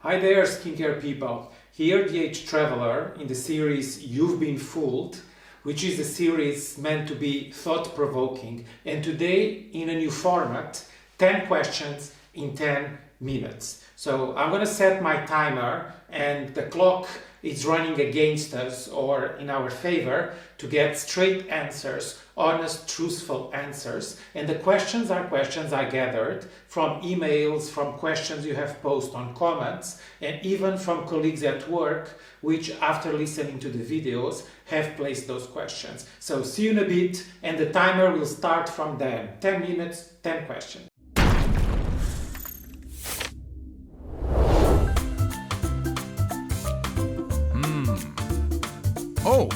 Hi there, skincare people. Here, theagetraveller in the series You've Been Fooled, which is a series meant to be thought-provoking. And today, in a new format, 10 questions in 10 minutes. So I'm going to set my timer, and the clock is running against us or in our favor to get straight answers, honest, truthful answers. And the questions are questions I gathered from emails, from questions you have posted on comments, and even from colleagues at work, which after listening to the videos have placed those questions. So see you in a bit, and the timer will start from then. 10 minutes, 10 questions. Oh!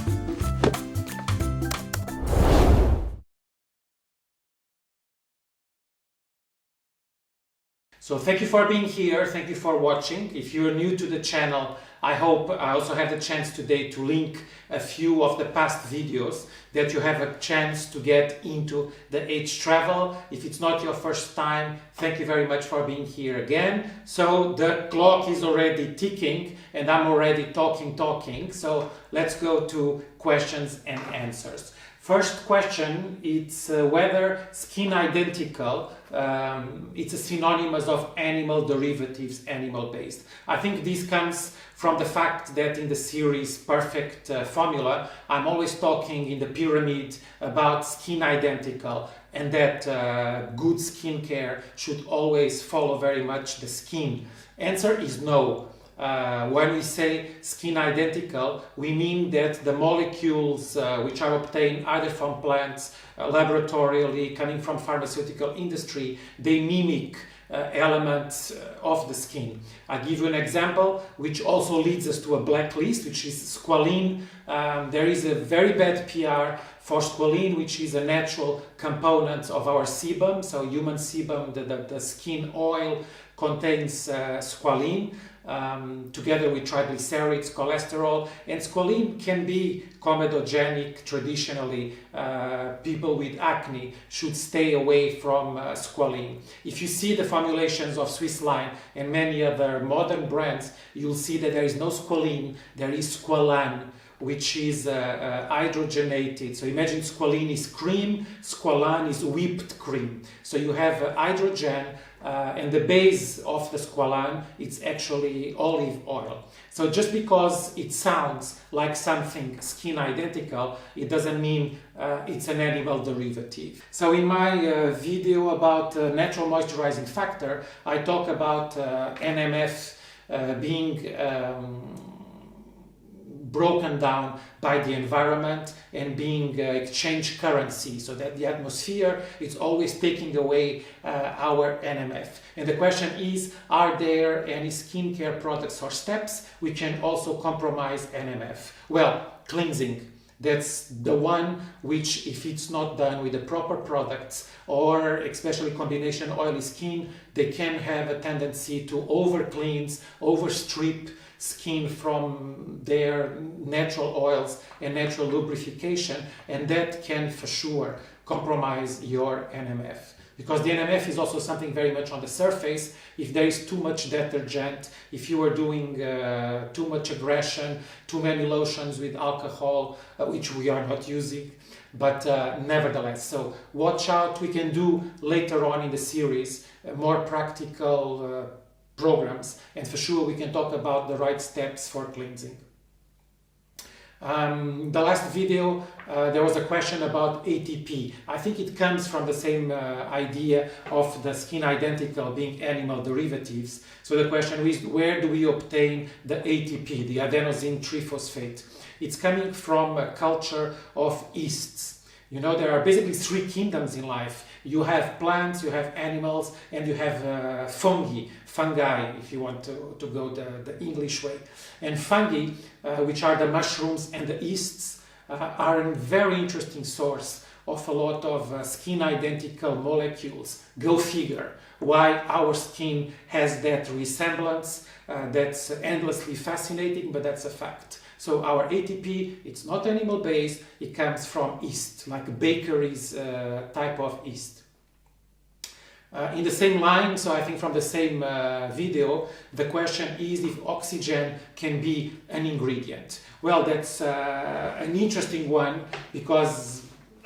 So thank you for being here, thank you for watching. If you're new to the channel, I hope I also have the chance today to link a few of the past videos that you have a chance to get into the age travel. If it's not your first time, thank you very much for being here again. So the clock is already ticking and I'm already talking. So let's go to questions and answers. First question, it's whether skin identical, it's a synonymous of animal derivatives, animal-based. I think this comes from the fact that in the series Perfect Formula, I'm always talking in the pyramid about skin identical, and that good skincare should always follow very much the skin. Answer is no. When we say skin identical, we mean that the molecules which are obtained either from plants, laboratorily, coming from pharmaceutical industry, they mimic elements of the skin. I'll give you an example which also leads us to a blacklist, which is squalene. There is a very bad PR for squalene, which is a natural component of our sebum. So human sebum, the skin oil contains squalene. Together with triglycerides, cholesterol, and squalene can be comedogenic. Traditionally, people with acne should stay away from squalene. If you see the formulations of Swissline and many other modern brands, you'll see that there is no squalene, there is SQUALANE, which is hydrogenated. So imagine squalene is cream, SQUALANE is whipped cream. So you have hydrogen, and the base of the squalane, it's actually olive oil. So just because it sounds like something skin identical, it doesn't mean it's an animal derivative. So in my video about natural moisturizing factor, I talk about NMF being broken down by the environment and being exchange currency, so that the atmosphere is always taking away our NMF. And the question is, are there any skincare products or steps which can also compromise NMF? Well, cleansing. That's the one which, if it's not done with the proper products, or especially combination oily skin, they can have a tendency to over cleanse, over strip skin from their natural oils and natural lubrification, and that can for sure compromise your NMF. Because the NMF is also something very much on the surface. If there is too much detergent, if you are doing too much aggression, too many lotions with alcohol, which we are not using, but nevertheless, so watch out. We can do later on in the series more practical programs, and for sure we can talk about the right steps for cleansing. The last video, there was a question about ATP. I think it comes from the same idea of the skin identical being animal derivatives. So the question is, where do we obtain the ATP, the adenosine triphosphate? It's coming from a culture of yeasts. You know, there are basically three kingdoms in life. You have plants, you have animals, and you have fungi, if you want to go the English way. And fungi, which are the mushrooms and the yeasts, are a very interesting source of a lot of skin identical molecules. Go figure why our skin has that resemblance. That's endlessly fascinating, but that's a fact. So our ATP, it's not animal-based, it comes from yeast, like bakeries type of yeast. In the same line, so I think from the same video, the question is if oxygen can be an ingredient. Well, that's an interesting one, because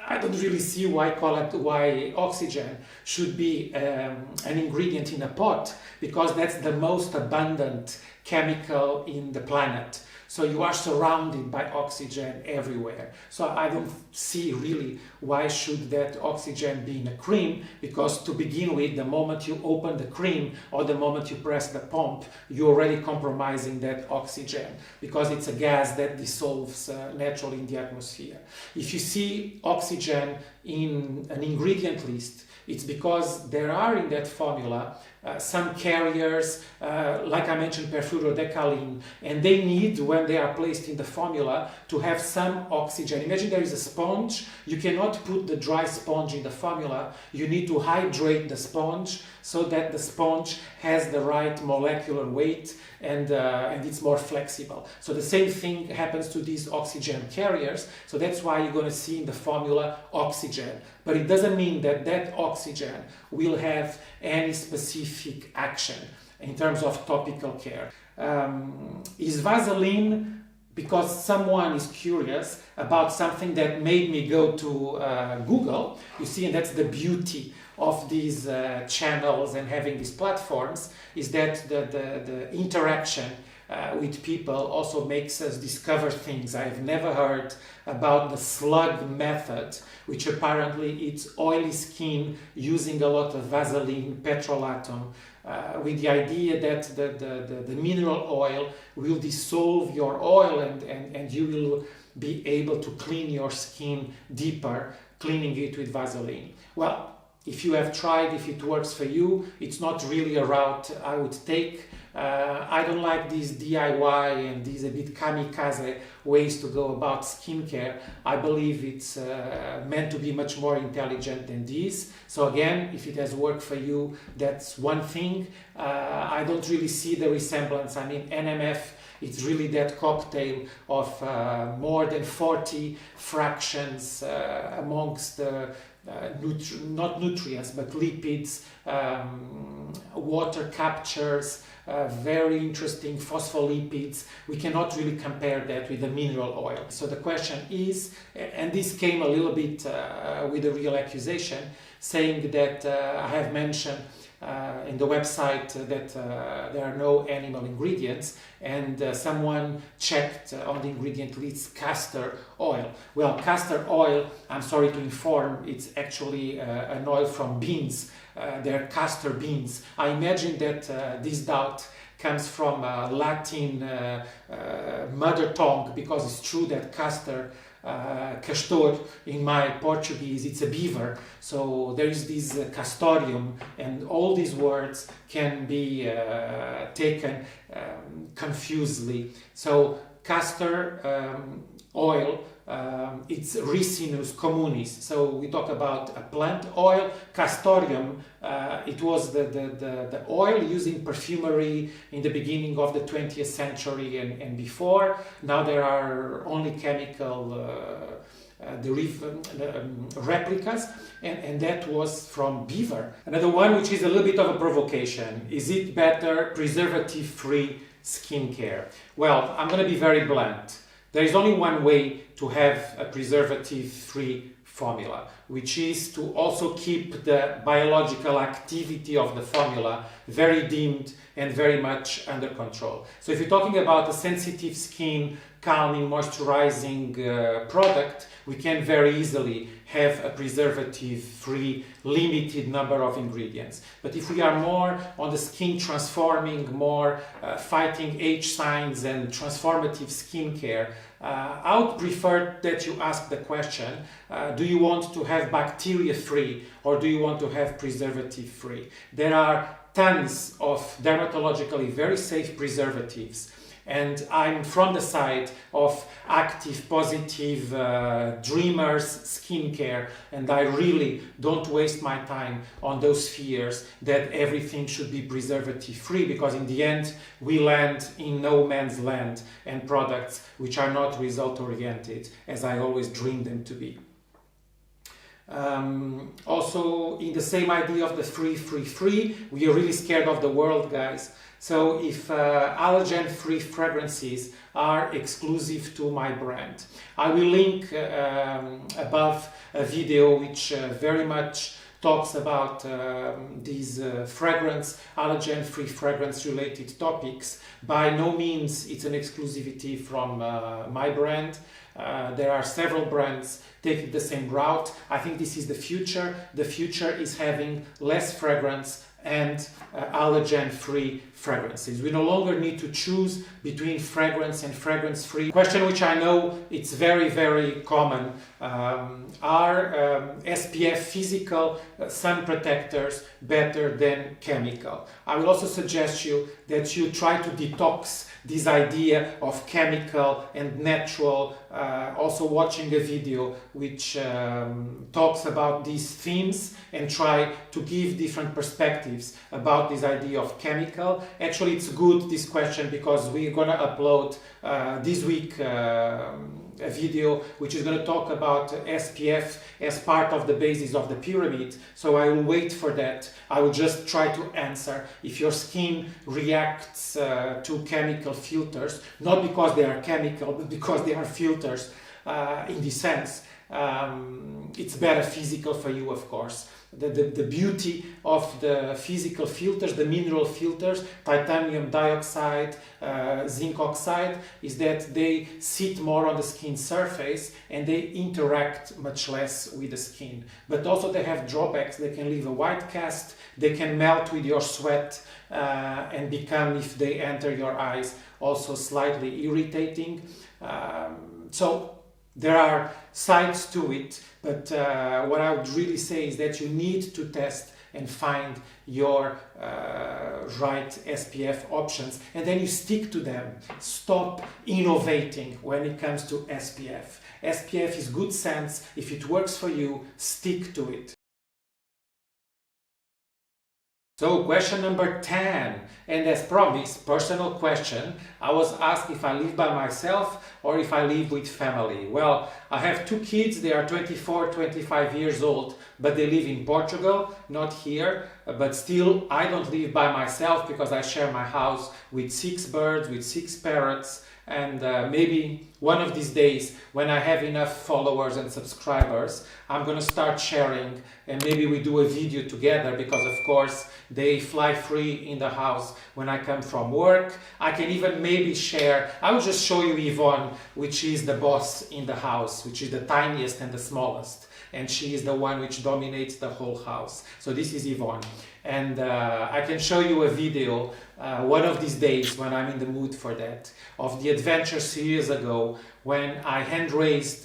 I don't really see why oxygen should be an ingredient in a pot, because that's the most abundant chemical in the planet. So you are surrounded by oxygen everywhere. So I don't see really why should that oxygen be in a cream, because to begin with, the moment you open the cream or the moment you press the pump, you're already compromising that oxygen, because it's a gas that dissolves naturally in the atmosphere. If you see oxygen in an ingredient list, it's because there are in that formula some carriers, like I mentioned, perfluorodecaline, and they need, when they are placed in the formula, to have some oxygen. Imagine there is a sponge. You cannot put the dry sponge in the formula. You need to hydrate the sponge so that the sponge has the right molecular weight and it's more flexible. So the same thing happens to these oxygen carriers. So that's why you're going to see in the formula oxygen. But it doesn't mean that that oxygen will have any specific action in terms of topical care. Is Vaseline, because someone is curious about something that made me go to Google, you see, and that's the beauty of these channels and having these platforms, is that the interaction with people also makes us discover things. I've never heard about the SLUG method, which apparently it's oily skin using a lot of Vaseline, petrolatum, with the idea that the mineral oil will dissolve your oil and you will be able to clean your skin deeper, cleaning it with Vaseline. Well, if you have tried, if it works for you, it's not really a route I would take. I don't like these DIY and these a bit kamikaze ways to go about skincare. I believe it's meant to be much more intelligent than this. So again, if it has worked for you, that's one thing. I don't really see the resemblance. I mean, NMF, it's really that cocktail of more than 40 fractions amongst the not nutrients, but lipids, water captures, very interesting phospholipids. We cannot really compare that with the mineral oil. So the question is, and this came a little bit with a real accusation, saying that I have mentioned in the website that there are no animal ingredients, and someone checked on the ingredient list castor oil. Well, castor oil, I'm sorry to inform, it's actually an oil from beans. They're castor beans. I imagine that this doubt comes from Latin mother tongue, because it's true that castor, CASTOR in my Portuguese, it's a beaver. So there is this castorium, and all these words can be taken confusedly. So castor oil, it's Ricinus communis. So we talk about a plant oil. Castorium, it was the oil used in perfumery in the beginning of the 20th century and before. Now there are only chemical replicas, and that was from beaver. Another one, which is a little bit of a provocation: is it better preservative-free skincare? Well, I'm going to be very blunt. There is only one way to have a preservative-free formula, which is to also keep the biological activity of the formula very dimmed and very much under control. So if you're talking about a sensitive skin, calming, moisturizing product, we can very easily have a preservative-free, limited number of ingredients. But if we are more on the skin transforming, more fighting age signs and transformative skincare, I would prefer that you ask the question, do you want to have bacteria-free or do you want to have preservative-free? There are tons of dermatologically very safe preservatives, and I'm from the side of active, positive, dreamers skincare, and I really don't waste my time on those fears that everything should be preservative-free, because in the end we land in no man's land and products which are not result-oriented, as I always dream them to be. Also, in the same idea of the free, we are really scared of the world, guys. So if allergen-free fragrances are exclusive to my brand, I will link above a video which very much talks about these allergen-free fragrance related topics. By no means it's an exclusivity from my brand. There are several brands taking the same route. I think this is the future. The future is having less fragrance and allergen-free fragrances. We no longer need to choose between fragrance and fragrance-free. Question which I know it's very, very common. Are SPF physical sun protectors better than chemical? I will also suggest you that you try to detox this idea of chemical and natural, also watching a video which talks about these themes and try to give different perspectives about this idea of chemical. Actually, it's good, this question, because we're going to upload this week a video which is going to talk about SPF as part of the basis of the pyramid. So I will wait for that. I will just try to answer if your skin reacts to chemical filters, not because they are chemical, but because they are filters in this sense. It's better physical for you, of course. The beauty of the physical filters, the mineral filters, titanium dioxide, zinc oxide, is that they sit more on the skin surface and they interact much less with the skin. But also they have drawbacks. They can leave a white cast, they can melt with your sweat and become, if they enter your eyes, also slightly irritating. So there are sides to it, but what I would really say is that you need to test and find your right SPF options, and then you stick to them. Stop innovating when it comes to SPF. SPF is good sense. If it works for you, stick to it. So question number 10, and as promised, personal question. I was asked if I live by myself or if I live with family. Well, I have two kids. They are 24, 25 years old, but they live in Portugal, not here. But still, I don't live by myself because I share my house with 6 birds, with 6 parrots. And maybe one of these days, when I have enough followers and subscribers, I'm going to start sharing, and maybe we do a video together, because of course they fly free in the house when I come from work. I can even maybe share, I will just show you Yvonne, which is the boss in the house, which is the tiniest and the smallest, and she is the one which dominates the whole house. So this is Yvonne, and I can show you a video one of these days when I'm in the mood for that, of the adventure series ago when I hand-raised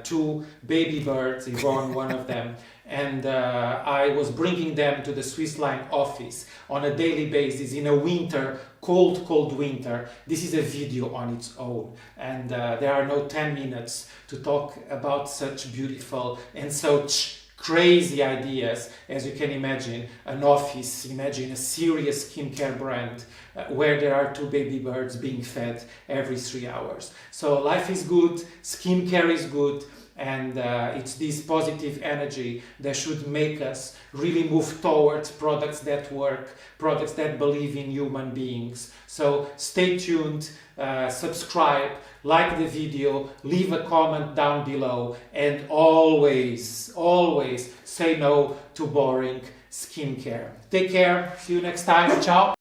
2 baby birds, Yvonne one of them, and I was bringing them to the Swissline office on a daily basis in a winter, cold winter. This is a video on its own, and there are no 10 minutes to talk about such beautiful and such crazy ideas as you can imagine. An office, imagine a serious skincare brand where there are 2 baby birds being fed every 3 hours. So life is good, skincare is good, and it's this positive energy that should make us really move towards products that work, products that believe in human beings. So stay tuned, subscribe, like the video, leave a comment down below, and always say no to boring skincare. Take care, see you next time, ciao!